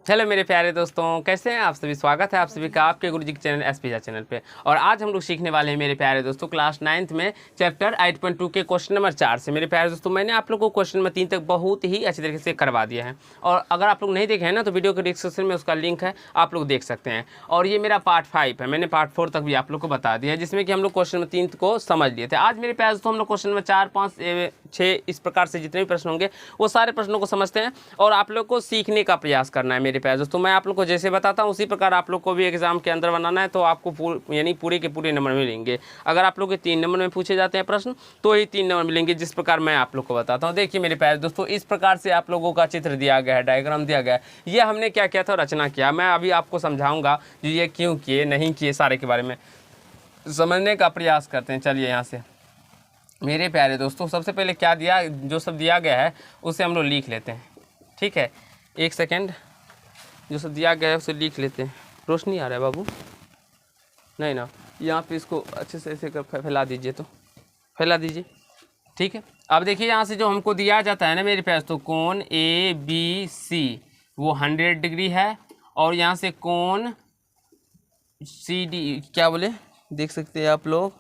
Hello मेरे प्यारे दोस्तों, कैसे हैं आप सभी। स्वागत है आप सभी का आपके गुरुजी के चैनल एसपीजा चैनल पे। और आज हम लोग सीखने वाले हैं मेरे प्यारे दोस्तों क्लास 9th में चैप्टर 8.2 के क्वेश्चन नंबर 4 से। मेरे प्यारे दोस्तों, मैंने आप लोगों को क्वेश्चन नंबर 3 तक बहुत ही अच्छी तरीके से करवा दिया है। और अगर आप लोग नहीं देखे हैं ना तो वीडियो के डिस्क्रिप्शन में उसका लिंक है, आप लोग देख सकते हैं। और ये मेरा पार्ट 5 है, मैंने पार्ट 4 तक भी आप लोग को बता दिया है, जिसमें कि हम लोग क्वेश्चन नंबर 3 को समझ लिए थे। आज मेरे प्यारे दोस्तों हम लोग क्वेश्चन नंबर 4, 5, 6 इस प्रकार से जितने भी प्रश्न होंगे वो सारे प्रश्नों को समझते हैं और आप लोग को सीखने का प्रयास करना है। मेरे प्यारे दोस्तों, मैं आप लोग को जैसे बताता हूँ उसी प्रकार आप लोग को भी एग्जाम के अंदर बनाना है, तो आपको यानी पूरे के पूरे नंबर मिलेंगे। अगर आप लोग के 3 नंबर में पूछे जाते हैं प्रश्न तो ही 3 नंबर मिलेंगे, जिस प्रकार मैं आप लोग को बताता हूँ। देखिए मेरे प्यारे दोस्तों, इस प्रकार से आप लोगों का चित्र दिया गया है, डायग्राम दिया गया है। ये हमने क्या किया था, रचना किया। मैं अभी आपको समझाऊंगा जो ये क्यों किए नहीं किए, सारे के बारे में समझने का प्रयास करते हैं। चलिए यहाँ से मेरे प्यारे दोस्तों, सबसे पहले क्या दिया, जो सब दिया गया है उसे हम लोग लिख लेते हैं। ठीक है, एक सेकेंड, जो सब दिया गया है उसे लिख लेते हैं। रोशनी आ रहा है बाबू, नहीं ना, यहाँ पे इसको अच्छे से ऐसे कर फैला दीजिए, तो फैला दीजिए। ठीक है, अब देखिए यहाँ से जो हमको दिया जाता है ना मेरे प्यारे दोस्तों, कोण ABC वो 100 डिग्री है। और यहाँ से कोण CD क्या बोले, देख सकते हैं आप लोग।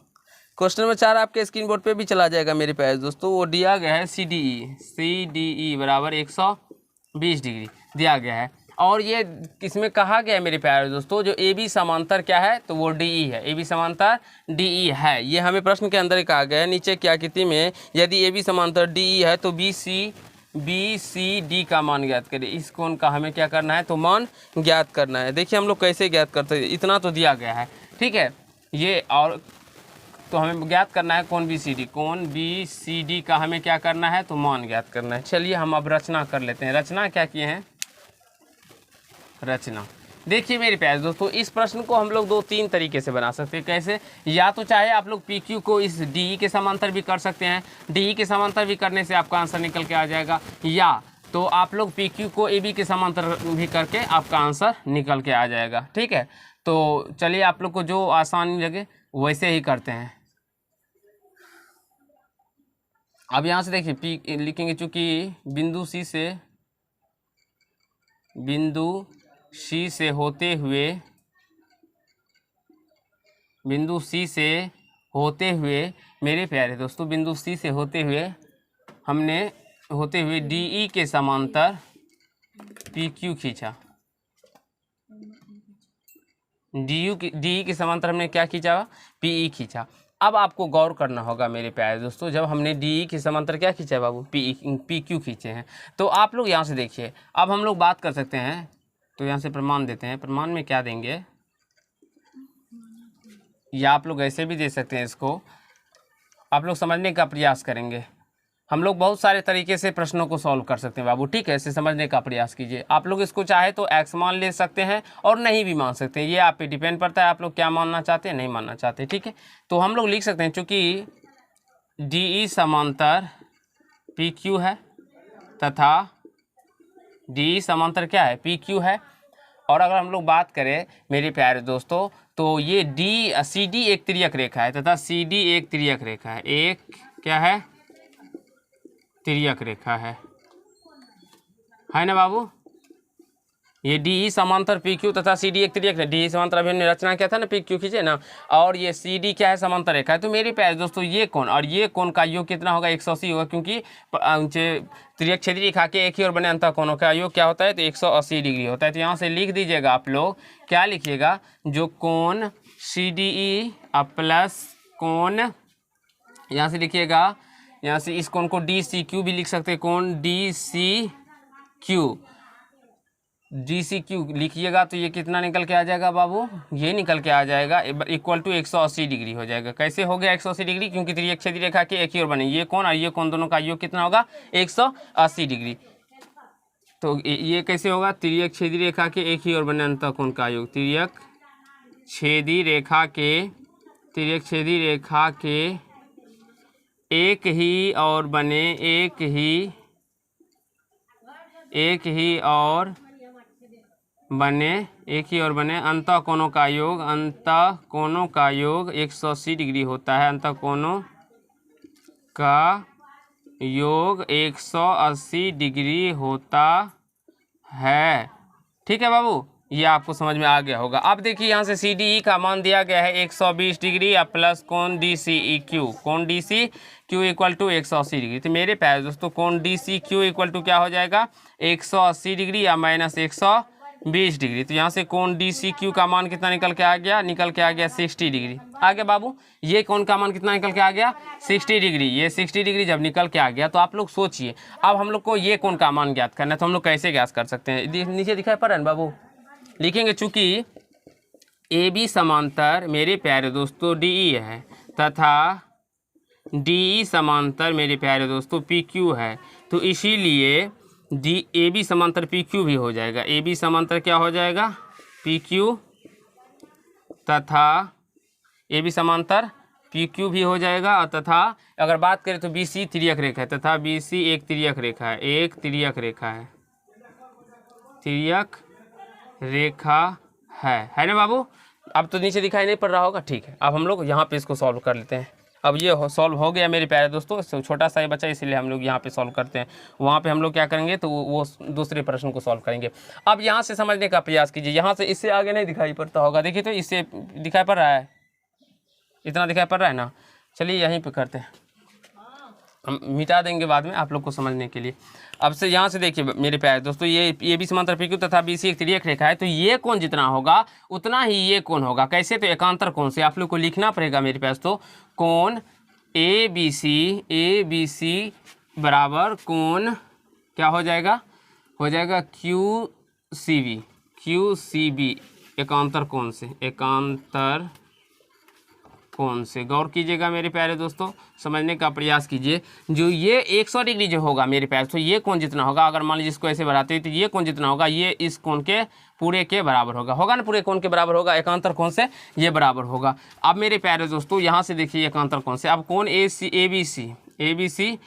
क्वेश्चन नंबर 4 आपके स्क्रीन बोर्ड पे भी चला जाएगा मेरे प्यारे दोस्तों। वो दिया गया है CDE बराबर 120 डिग्री दिया गया है। और ये किसमें कहा गया है मेरे प्यारे दोस्तों, जो AB समांतर क्या है तो वो DE है। AB समांतर DE है, ये हमें प्रश्न के अंदर कहा गया है। नीचे क्या आकृति में यदि AB समांतर DE है तो BCD का मान ज्ञात करें। इस कोण का हमें क्या करना है, तो मान ज्ञात करना है। देखिए हम लोग कैसे ज्ञात करते हैं, इतना तो दिया गया है। ठीक है, ये और तो हमें ज्ञात करना है कोण BCD का हमें क्या करना है, तो मान ज्ञात करना है। चलिए हम अब रचना कर लेते हैं। रचना क्या किए हैं, रचना देखिए मेरे प्यारे दोस्तों, इस प्रश्न को हम लोग 2-3 तरीके से बना सकते हैं। कैसे, या तो चाहे आप लोग PQ को इस DE के समांतर भी कर सकते हैं। DE के समांतर भी करने से आपका आंसर निकल के आ जाएगा, या तो आप लोग PQ को AB के समांतर भी करके आपका आंसर निकल के आ जाएगा। ठीक है, तो चलिए आप लोग को जो आसानी लगे वैसे ही करते हैं। अब यहाँ से देखिए P लिखेंगे, चूँकि बिंदु C से होते हुए मेरे प्यारे दोस्तों, बिंदु C से होते हुए हमने DE के समांतर PQ खींचा। DE के समांतर हमने क्या खींचा, PE खींचा। अब आपको गौर करना होगा मेरे प्यारे दोस्तों, जब हमने DE के समांतर क्या खींचा है बाबू, PQ खींचे हैं। तो आप लोग यहाँ से देखिए, अब हम लोग बात कर सकते हैं। तो यहाँ से प्रमाण देते हैं। प्रमाण में क्या देंगे, या आप लोग ऐसे भी दे सकते हैं, इसको आप लोग समझने का प्रयास करेंगे। हम लोग बहुत सारे तरीके से प्रश्नों को सॉल्व कर सकते हैं बाबू। ठीक है, इसे समझने का प्रयास कीजिए। आप लोग इसको चाहे तो x मान ले सकते हैं और नहीं भी मान सकते हैं, ये आप पे डिपेंड पड़ता है, आप लोग क्या मानना चाहते हैं, नहीं मानना चाहते। ठीक है, तो हम लोग लिख सकते हैं, चूँकि DE समांतर PQ है तथा DE समांतर क्या है, PQ है। और अगर हम लोग बात करें मेरे प्यारे दोस्तों, तो ये CD एक तिर्यक रेखा है तथा CD एक तिर्यक रेखा है। एक क्या है, तिर्यक रेखा है ना बाबू। ये DE समांतर PQ तथा CD एक तिर्यक है। DE समांतर अभी हमने रचना किया था ना, PQ खींचे ना, और ये CD क्या है, समांतर रेखा है। तो मेरे प्यारे दोस्तों, ये कोण और ये कोण का योग कितना होगा, 180 होगा, क्योंकि तिर्यक छेदी रेखा के एक ही ओर बने अंतः कोणों का योग क्या होता है, तो 180 डिग्री होता है। तो यहाँ से लिख दीजिएगा आप लोग, क्या लिखिएगा, जो कोण CDE प्लस कोण, यहाँ से लिखिएगा, यहाँ से इस कोण को DCQ भी लिख सकते हैं, कोण DCQ लिखिएगा तो ये कितना निकल के आ जाएगा बाबू, ये निकल के आ जाएगा इक्वल टू 180 डिग्री हो जाएगा। कैसे हो गया 180 डिग्री, क्योंकि त्रियक छेदी रेखा के एक ही ओर बने, ये कोण और ये कोण दोनों का योग कितना होगा, 180 डिग्री। तो ये कैसे होगा, त्रियक छेदी रेखा के एक ही ओर बने अंतः कोण का योग, त्रियक छेदी रेखा के एक ही और बने अंतः कोणों का योग 180 डिग्री होता है। अंतः कोणों का योग 180 डिग्री होता है। ठीक है बाबू, ये आपको समझ में आ गया होगा। अब देखिए यहाँ से सी डी ई का मान दिया गया है 120 डिग्री या प्लस कोण डी सी ई क्यू, कोण D C Q equal to 180 degree. तो मेरे प्यारे दोस्तों कोण D C Q equal to क्या हो जाएगा 180 डिग्री या माइनस 120 डिग्री। तो यहाँ से कोण डी सी क्यू का मान कितना निकल के आ गया, निकल के आ गया 60 डिग्री। आ गया बाबू, ये कोण का मान कितना निकल के आ गया 60 डिग्री। ये 60 डिग्री जब निकल के आ गया तो आप लोग सोचिए अब हम लोग को ये कोण का मान ज्ञात करना है, तो हम लोग कैसे ज्ञात कर सकते हैं। नीचे दिखाई पड़ रहा है बाबू, लिखेंगे चूंकि ए बी समांतर मेरे प्यारे दोस्तों डी ई है तथा डी ई समांतर मेरे प्यारे दोस्तों पी क्यू है, तो इसीलिए डी ए बी समांतर पी क्यू भी हो जाएगा। ए बी समांतर क्या हो जाएगा पी क्यू तथा ए बी समांतर पी क्यू भी हो जाएगा। तथा अगर बात करें तो बी सी तिर्यक रेखा है तथा बी सी एक तिर्यक रेखा है, एक तिर्यक रेखा है, तिर्यक रेखा है ना बाबू। अब तो नीचे दिखाई नहीं पड़ रहा होगा, ठीक है। अब हम लोग यहाँ पे इसको सॉल्व कर लेते हैं। अब ये सॉल्व हो गया मेरे प्यारे दोस्तों, छोटा सा ही बच्चा इसलिए हम लोग यहाँ पे सॉल्व करते हैं। वहाँ पे हम लोग क्या करेंगे तो वो दूसरे प्रश्न को सॉल्व करेंगे। अब यहाँ से समझने का प्रयास कीजिए, यहाँ से इससे आगे नहीं दिखाई पड़ता होगा, देखिए तो इससे दिखाई पड़ रहा है, इतना दिखाई पड़ रहा है ना। चलिए यहीं पर करते हैं, हम मिटा देंगे बाद में आप लोग को समझने के लिए। अब से यहाँ से देखिए मेरे प्यारे दोस्तों, ये भी समांतर पी क्यू तथा बी सी एक तिर्यक रेखा है, तो ये कोण जितना होगा उतना ही ये कोण होगा। कैसे, तो एकांतर कोण से आप लोग को लिखना पड़ेगा मेरे प्यारे दोस्तों। कोण ए बी सी बराबर कोण क्या हो जाएगा क्यू सी बी एकांतर कोण से, एकांतर कोण से। गौर कीजिएगा मेरे प्यारे दोस्तों, समझने का प्रयास कीजिए। जो ये 100 डिग्री जो होगा मेरे प्यारे दोस्तों, ये कोण जितना होगा, अगर मान लीजिए इसको ऐसे बढ़ाते हैं तो ये कोण जितना होगा ये इस कोण के पूरे के बराबर होगा ना, पूरे कोण के बराबर होगा, एकांतर कोण से ये बराबर होगा। अब मेरे प्यारे दोस्तों यहाँ से देखिए एकांतर कोण से, अब कोण ए बी सी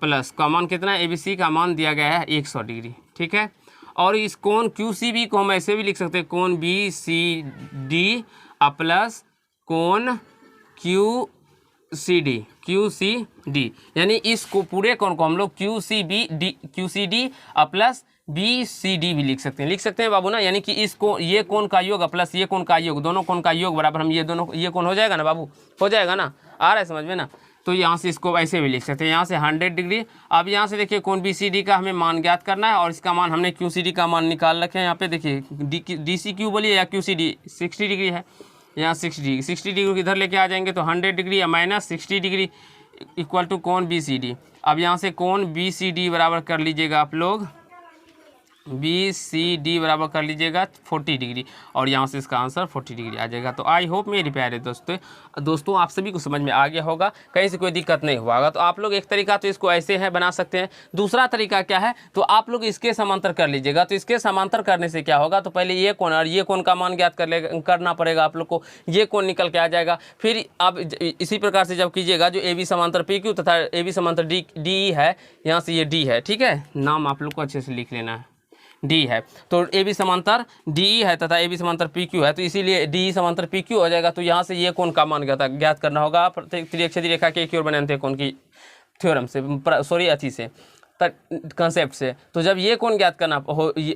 प्लस का मान कितना है, ए बी सी का मान दिया गया है 100 डिग्री, ठीक है। और इस कोण क्यू सी बी को हम ऐसे भी लिख सकते हैं, कोण बी सी डी प्लस कोण क्यू सी डी, यानी इसको पूरे कोण को हम लोग Q C D plus B C D भी लिख सकते हैं बाबू ना। यानी कि इसको ये कोण का योग प्लस ये कोण का योग, दोनों कोण का योग बराबर हम ये कोण हो जाएगा ना बाबू, हो जाएगा ना, आ रहा है समझ में ना। तो यहाँ से इसको ऐसे भी लिख सकते हैं, यहाँ से 100 डिग्री। अब यहाँ से देखिए कोण बी सी डी का हमें मान ज्ञात करना है और इसका मान हमने क्यू सी डी का मान निकाल रखे हैं। यहाँ पे देखिए डी सी क्यू बोलिए या क्यू सी डी 60 डिग्री है, यहाँ 60 डिग्री इधर लेके आ जाएंगे तो 100 डिग्री या माइनस 60 डिग्री इक्वल टू कोण बी सी डी। अब यहाँ से कोण बी सी डी बराबर कर लीजिएगा आप लोग, बी सी डी बराबर कर लीजिएगा 40 डिग्री और यहाँ से इसका आंसर 40 डिग्री आ जाएगा। तो आई होप मेरे प्यारे दोस्तों आप सभी को समझ में आ गया होगा, कहीं से कोई दिक्कत नहीं हुआ होगा। तो आप लोग एक तरीका तो इसको ऐसे है बना सकते हैं, दूसरा तरीका क्या है तो आप लोग इसके समांतर कर लीजिएगा। तो इसके समांतर करने से क्या होगा, तो पहले ये कोण और ये कोण का मान ज्ञात करना पड़ेगा आप लोग को, ये कोण निकल के आ जाएगा। फिर आप इसी प्रकार से जब कीजिएगा, जो ए बी समांतर पी क्यू तथा ए बी समांतर डी ई है, यहाँ से ये डी है, ठीक है, नाम आप लोग को अच्छे से लिख लेना है, डी है। तो ए बी समांतर डी ई है तथा ए बी समांतर पी क्यू है, तो इसीलिए डी ई समांतर पी क्यू हो जाएगा। तो यहाँ से ये कोण का मान ज्ञात करना होगा त्रिअक्षीय रेखा के एक ओर बनाते कोण की थ्योरम से, सॉरी अथी से, कंसेप्ट से। तो जब ये कोण ज्ञात करना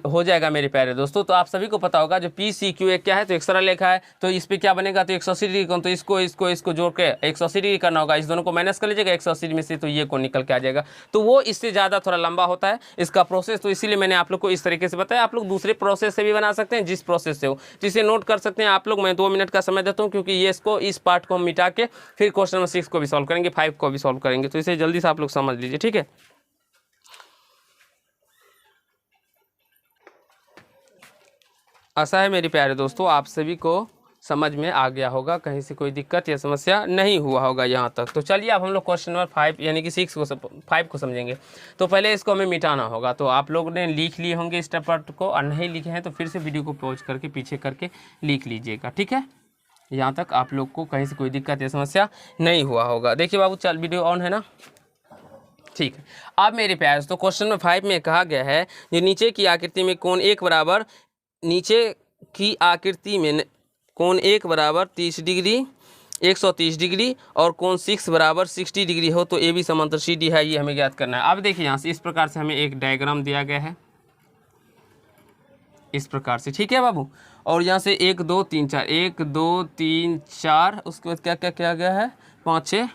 हो जाएगा मेरे प्यारे दोस्तों, तो आप सभी को पता होगा जो पी सी क्यू एक क्या है तो एक सरल रेखा है, तो इस पे क्या बनेगा तो 180 डिग्री कोण, तो इसको जोड़ के 180 डिग्री करना होगा, इस दोनों को माइनस कर लीजिएगा 180 में से, तो ये कोण निकल के आ जाएगा। तो वो इससे ज़्यादा थोड़ा लंबा होता है इसका प्रोसेस, तो इसीलिए मैंने आप लोग को इस तरीके से बताया। आप लोग दूसरे प्रोसेस से भी बना सकते हैं, जिस प्रोसेस से हो, जिसे नोट कर सकते हैं आप लोग। मैं 2 मिनट का समय देता हूँ, क्योंकि ये इस पार्ट को हम मिटा के फिर क्वेश्चन नंबर 6 को भी सॉल्व करेंगे, 5 को भी सॉल्व करेंगे, तो इसे जल्दी से आप लोग समझ लीजिए, ठीक है। आशा है मेरे प्यारे दोस्तों आप सभी को समझ में आ गया होगा, कहीं से कोई दिक्कत या समस्या नहीं हुआ होगा यहाँ तक। तो चलिए अब हम लोग क्वेश्चन नंबर 5 यानी कि 5 को समझेंगे। तो पहले इसको हमें मिटाना होगा, तो आप लोग ने लिख लिए होंगे इस पार्ट को, और नहीं लिखे हैं तो फिर से वीडियो को पॉज करके पीछे करके लिख लीजिएगा, ठीक है। यहाँ तक आप लोग को कहीं से कोई दिक्कत या समस्या नहीं हुआ होगा। देखिए बाबू, चल वीडियो ऑन है ना, ठीक है। अब मेरे प्यारे दोस्तों क्वेश्चन नंबर 5 में कहा गया है, जो नीचे की आकृति में कोण 1 बराबर, नीचे की आकृति में कोण 1 बराबर 30 डिग्री 130 डिग्री और कोण 6 बराबर 60 डिग्री हो, तो ए बी समांतर सी डी है, ये हमें ज्ञात करना है। अब देखिए यहाँ से इस प्रकार से हमें एक डायग्राम दिया गया है, इस प्रकार से, ठीक है बाबू। और यहाँ से 1 2 3 4, 1 2 3 4, उसके बाद क्या क्या किया गया है, 5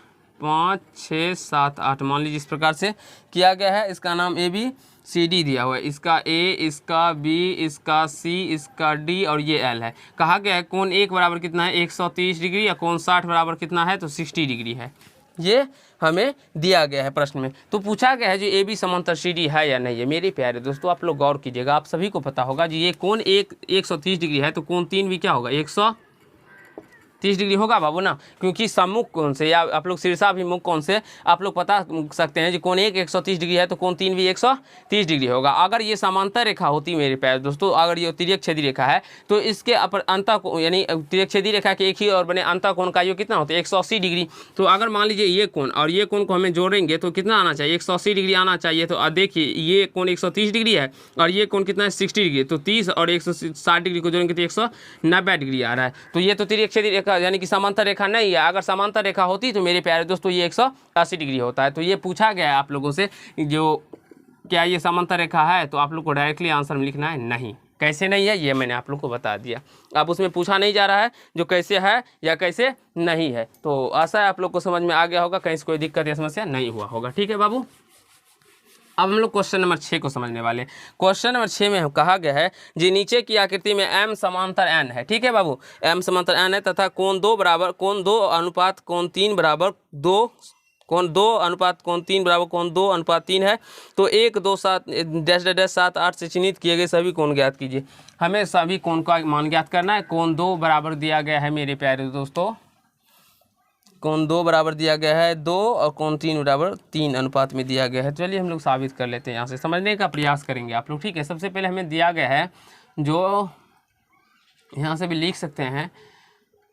6 7 8, मान लीजिए इस प्रकार से किया गया है। इसका नाम ABCD दिया हुआ है, इसका A, इसका B, इसका C, इसका D और ये L है। कहा गया है कोण 1 बराबर कितना है, 130 डिग्री, या कोण 60 बराबर कितना है, तो 60 डिग्री है। ये हमें दिया गया है प्रश्न में। तो पूछा गया है जो AB समांतर CD है या नहीं है। मेरे प्यारे दोस्तों आप लोग गौर कीजिएगा, आप सभी को पता होगा जी ये कोण 130 डिग्री है, तो कोण 3 भी क्या होगा, 130 डिग्री होगा बाबू ना, क्योंकि सम्मुख कोण से या आप लोग शीर्षाभिमुख कोण से आप लोग बता सकते हैं जी कोण 130 डिग्री है, तो कोण 3 भी 130 डिग्री होगा। अगर ये समांतर रेखा होती मेरे प्यारे दोस्तों, अगर ये तिर्यक-छेदी रेखा है, तो इसके अपर अंतः यानी तिर्यक-छेदी रेखा के एक ही और बने अंतः कोण का योग कितना होता है, 180 डिग्री। तो अगर मान लीजिए ये कोण और ये कोण को हमें जोड़ेंगे तो कितना आना चाहिए, 180 डिग्री आना चाहिए। तो देखिए ये कोण 130 डिग्री है और ये कोण कितना है, 60 डिग्री। तो 30 और 160 डिग्री को जोड़ेंगे तो 190 डिग्री आ रहा है। तो ये तो तिर्यक-छेदी रेखा यानी कि समांतर रेखा नहीं है। अगर समांतर रेखा होती तो मेरे प्यारे दोस्तों ये 180 डिग्री होता है। तो ये पूछा गया है आप लोगों से, जो क्या ये समांतर रेखा है, तो आप लोग को डायरेक्टली आंसर में लिखना है नहीं। कैसे नहीं है ये मैंने आप लोग को बता दिया। अब उसमें पूछा नहीं जा रहा है जो कैसे है या कैसे नहीं है। तो आशा है आप लोग को समझ में आ गया होगा, कहीं से कोई दिक्कत या समस्या नहीं हुआ होगा, ठीक है बाबू। अब हम लोग क्वेश्चन नंबर 6 को समझने वाले हैं। क्वेश्चन नंबर 6 में कहा गया है जी नीचे की आकृति में M समांतर N है, ठीक है बाबू, M समांतर N है तथा कोण 2 बराबर कोण 2 अनुपात कोण 3 बराबर 2, कोण 2 अनुपात कोण 3 बराबर कोण 2 अनुपात 3 है। तो 1 2 7 डैश डैश 7 8 से चिन्हित किए गए सभी कोण ज्ञात कीजिए। हमें सभी कोण का मान ज्ञात करना है। कोण 2 बराबर दिया गया है मेरे प्यारे दोस्तों, कोण 2 बराबर दिया गया है 2 और कोण 3 बराबर 3 अनुपात में दिया गया है। चलिए हम लोग साबित कर लेते हैं, यहाँ से समझने का प्रयास करेंगे आप लोग, ठीक है। सबसे पहले हमें दिया गया है, जो यहाँ से भी लिख सकते हैं,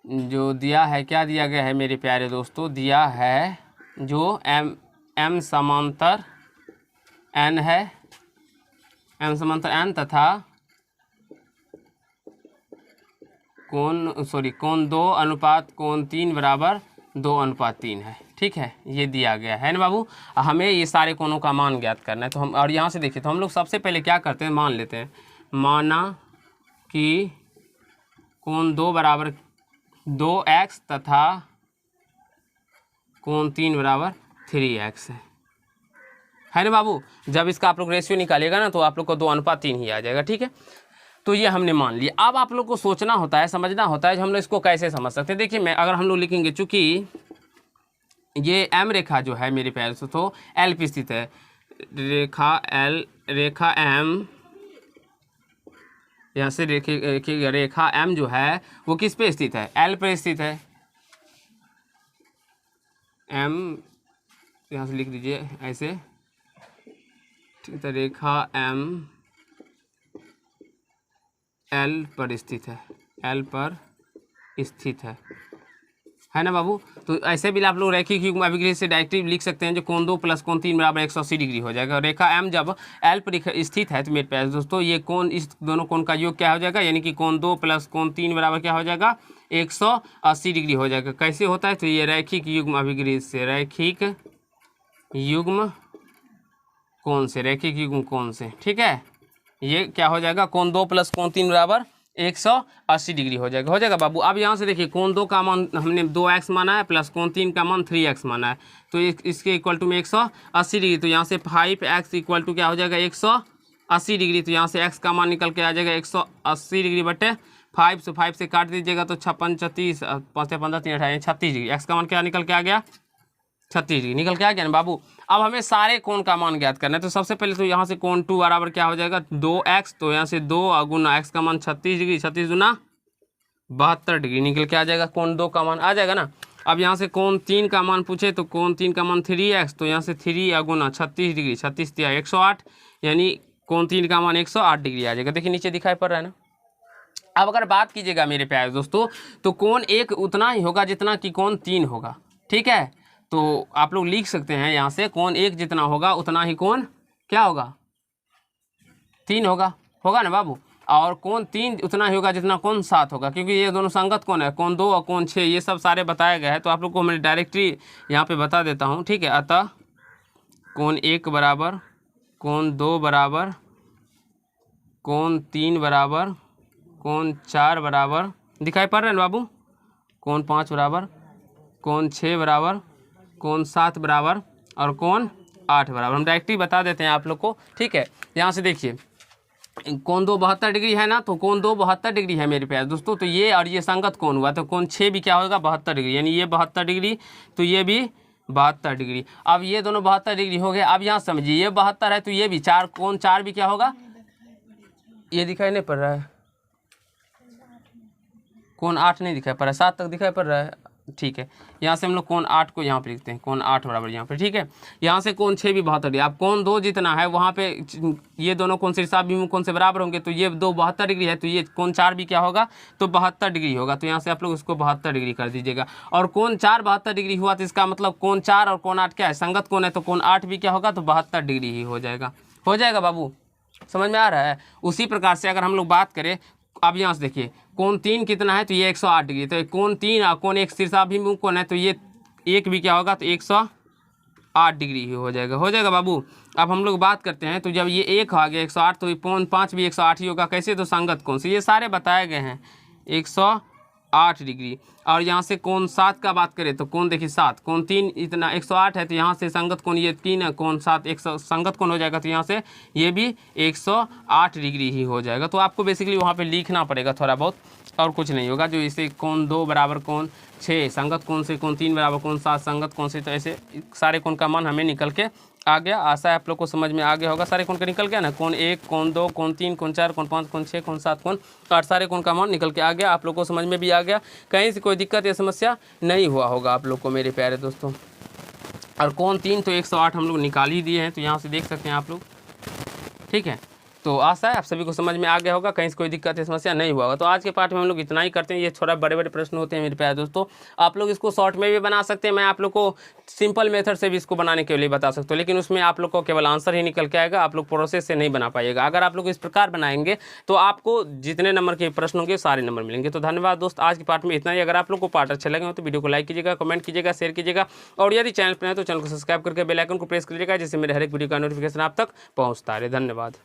जो दिया है क्या दिया गया है मेरे प्यारे दोस्तों, दिया है जो M समांतर N है, M समांतर N तथा कोण 2 अनुपात कोण 3 बराबर 2 अनुपात 3 है, ठीक है। ये दिया गया है ना बाबू। हमें ये सारे कोणों का मान ज्ञात करना है। तो हम और यहाँ से देखिए, तो हम लोग सबसे पहले क्या करते हैं, मान लेते हैं, माना कि कोण 2 बराबर 2x तथा कोण 3 बराबर 3x है ना बाबू। जब इसका आप लोग रेशियो निकालिएगा ना तो आप लोग को 2 अनुपात 3 ही आ जाएगा, ठीक है। तो ये हमने मान लिया। अब आप लोग को सोचना होता है, समझना होता है, हम लोग इसको कैसे समझ सकते हैं। देखिए मैं अगर हम लोग लिखेंगे, चूँकि ये M रेखा जो है मेरे प्यारे से तो L पे स्थित है, रेखा M, यहाँ से रेखा M जो है वो किस पे स्थित है, L पे स्थित है। M यहाँ से लिख दीजिए ऐसे, ठीक है। रेखा M L पर स्थित है, L पर स्थित है ना बाबू। तो ऐसे भी आप लोग रैखिक युग्म अभिग्रही से डायरेक्टली लिख सकते हैं, जो कोण 2 प्लस कोण 3 बराबर 180 डिग्री हो जाएगा। रेखा M जब L पर स्थित है तो मेरे प्यारे दोस्तों ये कोण, इस दोनों कोण का योग क्या हो जाएगा, यानी कि कोण 2 प्लस कोण 3 बराबर क्या हो जाएगा, 180 डिग्री हो जाएगा। कैसे होता है, तो ये रैखिक युग्म अभिग्रही से, रैखिक युग्म कोण से, रैखिक युग्म कोण से, ठीक है। ये क्या हो जाएगा, कोण 2 प्लस कोण 3 बराबर 180 डिग्री हो जाएगा बाबू। अब यहाँ से देखिए कोण 2 का मान हमने 2x माना है, प्लस कोण 3 का मान 3x माना है, तो इसके इक्वल टू में 180 डिग्री। तो यहाँ से 5x इक्वल टू क्या हो जाएगा, 180 डिग्री। तो यहाँ से x का मान निकल के आ जाएगा 180 डिग्री बटे 5, से 5 से काट दीजिएगा तो 56 36 5 15 3 28 36 डिग्री। x का मान क्या निकल के आ गया, 36 डिग्री निकल के आ गया ना बाबू। अब हमें सारे कोण का मान ज्ञात करना है। तो सबसे पहले तो यहाँ से कोण 2 बराबर क्या हो जाएगा, 2x, तो यहाँ से 2 गुना x का मान 36 डिग्री, 36 गुना 72 डिग्री निकल के आ जाएगा, कोण 2 का मान आ जाएगा ना। अब यहाँ से कोण 3 का मान पूछे तो कोण 3 का मान 3x, तो यहाँ से 3 गुना 36 डिग्री, 36 दिया 108, यानी कोण 3 का मान 108 डिग्री आ जाएगा। देखिए नीचे दिखाई पड़ रहा है ना। अब अगर बात कीजिएगा मेरे प्यारे दोस्तों, तो कोण 1 उतना ही होगा जितना कि कोण 3 होगा, ठीक है। तो आप लोग लिख सकते हैं यहाँ से, कोण 1 जितना होगा उतना ही कोण क्या होगा, 3 होगा ना बाबू। और कोण 3 उतना ही होगा जितना कोण 7 होगा, क्योंकि ये दोनों संगत कोण है, कोण 2 और कोण 6 ये सब सारे बताए गए हैं। तो आप लोग को मैं डायरेक्टली यहाँ पे बता देता हूँ, ठीक है। अतः कोण 1 बराबर कोण 2 बराबर कोण 3 बराबर कोण 4 बराबर, दिखाई पड़ रहा है ना बाबू, कोण 5 बराबर, कोण 6 बराबर, कोण 7 बराबर और कोण 8 बराबर। हम डायरेक्टली बता देते हैं आप लोग को, ठीक है। यहाँ से देखिए कोण 2 72 डिग्री है ना, तो कोण 2 72 डिग्री है मेरे प्यारे दोस्तों, तो ये और ये संगत कोण हुआ, तो कोण 6 भी क्या होगा 72 डिग्री, यानी ये 72 डिग्री तो ये भी 72 डिग्री। अब ये दोनों 72 डिग्री हो गए। अब यहाँ समझिए ये 72 है तो ये भी 4, कोण 4 भी क्या होगा, ये दिखाई नहीं पड़ रहा है, कोण 8 नहीं दिखाई पड़ रहा है, 7 तक दिखाई पड़ रहा है, ठीक है। यहाँ से हम लोग कोण 8 को यहाँ पे लिखते हैं, कोण 8 बराबर यहाँ पे, ठीक है। यहाँ से कोण 6 भी 72 डिग्री, अब कोण 2 जितना है वहाँ पे ये दोनों कोण शीर्षाभिमुख कोण से बराबर होंगे, तो ये 2 72 डिग्री है, तो ये कोण 4 भी क्या होगा, तो 72 डिग्री होगा। तो यहाँ से आप लोग उसको 72 डिग्री कर दीजिएगा। और कोण 4 72 डिग्री हुआ तो इसका मतलब कोण 4 और कोण 8 क्या है, संगत कोण है, तो कोण 8 भी क्या होगा, तो 72 डिग्री ही हो जाएगा। हो जाएगा बाबू, समझ में आ रहा है। उसी प्रकार से अगर हम लोग बात करें, अब यहाँ से देखिए कोण 3 कितना है, तो ये 108 डिग्री, तो कोण 3 और कोण 1 शीर्षाभिमुख कोण है, तो ये एक भी क्या होगा, तो 108 डिग्री ही हो जाएगा। हो जाएगा बाबू। अब हम लोग बात करते हैं, तो जब ये 1 आ गया 108, तो कोण 5 भी 108 ही होगा। कैसे, तो संगत कोण से, ये सारे बताए गए हैं 108 डिग्री। और यहाँ से कोण 7 का बात करें, तो कोण देखिए 7, कोण 3 इतना 108 है, तो यहाँ से संगत कोण ये 3 है, कोण 7 100 संगत कोण हो जाएगा, तो यहाँ से ये भी 108 डिग्री ही हो जाएगा। तो आपको बेसिकली वहाँ पे लिखना पड़ेगा थोड़ा बहुत, और कुछ नहीं होगा। जो इसे कोण 2 बराबर कोण 6 संगत कोण से, कोण 3 बराबर कोण 7 संगत कोण से, तो ऐसे सारे कोण का मान हमें निकल के आ गया। आशा है आप लोग को समझ में आ गया होगा। सारे कोण का निकल गया ना, कोण 1 कोण 2 कोण 3 कोण 4 कोण 5 कोण 6 कोण 7 कोण 8, सारे कोण का मान निकल के आ गया। आप लोग को समझ में भी आ गया, कहीं से कोई दिक्कत या समस्या नहीं हुआ होगा आप लोग को मेरे प्यारे दोस्तों। और कोण 3 तो 108 हम लोग निकाल ही दिए हैं, तो यहाँ से देख सकते हैं आप लोग, ठीक है। तो आशा है आप सभी को समझ में आ गया होगा, कहीं से कोई दिक्कत या समस्या नहीं हुआ होगा। तो आज के पाठ में हम लोग इतना ही करते हैं। ये थोड़ा बड़े बड़े प्रश्न होते हैं मेरे प्यारे दोस्तों, आप लोग इसको शॉर्ट में भी बना सकते हैं, मैं आप लोग को सिंपल मेथड से भी इसको बनाने के लिए बता सकता हूँ, लेकिन उसमें आप लोग को केवल आंसर ही निकल के आएगा, आप लोग प्रोसेस से नहीं बना पाइएगा। अगर आप लोग इस प्रकार बनाएंगे तो आपको जितने नंबर के प्रश्न होंगे सारे नंबर मिलेंगे। तो धन्यवाद दोस्त, आज के पाठ में इतना ही। अगर आप लोग को पाठ अच्छा लगे हो तो वीडियो को लाइक कीजिएगा, कमेंट कीजिएगा, शेयर कीजिएगा, और यदि चैनल पर है तो चैनल को सब्सक्राइब करके बेल आइकन को प्रेस कीजिएगा, जिससे मेरे हर एक वीडियो का नोटिफिकेशन आप तक पहुँचता रहे। धन्यवाद।